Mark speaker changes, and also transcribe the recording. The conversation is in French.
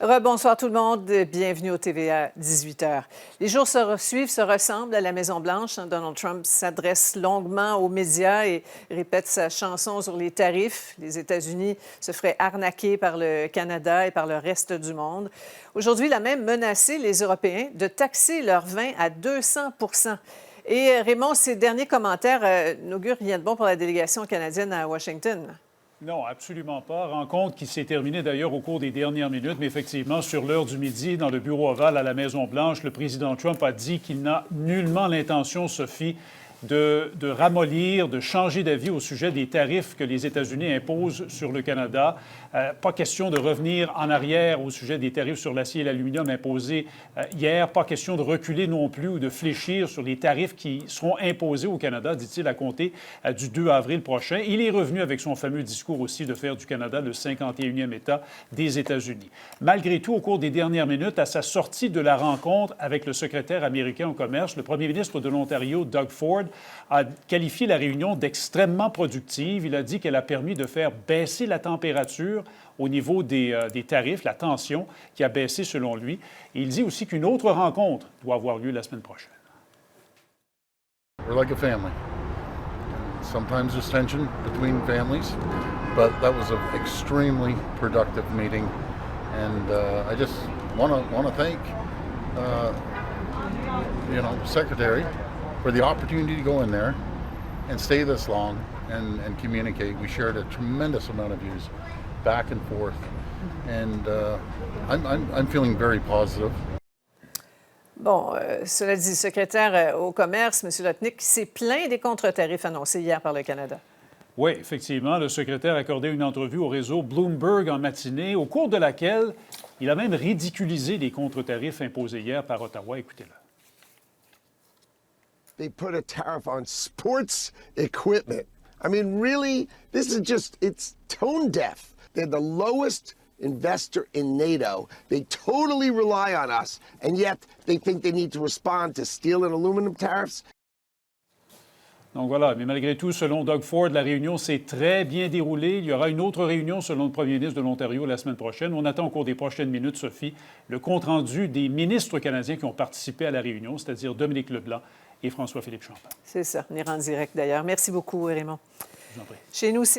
Speaker 1: Rebonsoir tout le monde, bienvenue au TVA 18h. Les jours se suivent, se ressemblent à la Maison-Blanche. Donald Trump s'adresse longuement aux médias et répète sa chanson sur les tarifs. Les États-Unis se feraient arnaquer par le Canada et par le reste du monde. Aujourd'hui, il a même menacé les Européens de taxer leur vin à 200 %. Et Raymond, ces derniers commentaires n'augurent rien de bon pour la délégation canadienne à Washington.
Speaker 2: Non, absolument pas. Rencontre qui s'est terminée d'ailleurs au cours des dernières minutes, mais effectivement, sur l'heure du midi, dans le bureau ovale à la Maison-Blanche, le président Trump a dit qu'il n'a nullement l'intention, Sophie, de ramollir, de changer d'avis au sujet des tarifs que les États-Unis imposent sur le Canada. Pas question de revenir en arrière au sujet des tarifs sur l'acier et l'aluminium imposés hier. Pas question de reculer non plus ou de fléchir sur les tarifs qui seront imposés au Canada, dit-il, à compter du 2 avril prochain. Il est revenu avec son fameux discours aussi de faire du Canada le 51e État des États-Unis. Malgré tout, au cours des dernières minutes, à sa sortie de la rencontre avec le secrétaire américain au commerce, le premier ministre de l'Ontario, Doug Ford, a qualifié la réunion d'extrêmement productive. Il a dit qu'elle a permis de faire baisser la température au niveau des tarifs, la tension qui a baissé selon lui. Et il dit aussi qu'une autre rencontre doit avoir lieu la semaine prochaine.
Speaker 3: We're like a family. Sometimes there's tension between families, but that was an extremely productive meeting. And I just want to thank, the Secretary for the opportunity to go in there and stay this long and communicate. We shared a tremendous amount of views back and forth, and I'm feeling very positive.
Speaker 1: Bon, cela dit, le secrétaire au commerce, M. Lotnick, s'est plaint des contre-tarifs annoncés hier par le Canada.
Speaker 2: Oui, effectivement, le secrétaire a accordé une entrevue au réseau Bloomberg en matinée, au cours de laquelle il a même ridiculisé les contre-tarifs imposés hier par Ottawa. Écoutez-le.
Speaker 4: They put a tariff on sports equipment. I mean, really, this is just, it's tone deaf. They're the lowest investor in NATO. They totally rely on us, and yet they think they need to respond to steel and aluminum tariffs.
Speaker 2: Donc voilà, mais malgré tout, selon Doug Ford, la réunion s'est très bien déroulée. Il y aura une autre réunion, selon le premier ministre de l'Ontario, la semaine prochaine. On attend au cours des prochaines minutes, Sophie, le compte-rendu des ministres canadiens qui ont participé à la réunion, c'est-à-dire Dominique Leblanc et François-Philippe Champagne.
Speaker 1: C'est ça, on ira en direct d'ailleurs. Merci beaucoup, Raymond.
Speaker 2: Je vous en prie.
Speaker 1: Chez nous,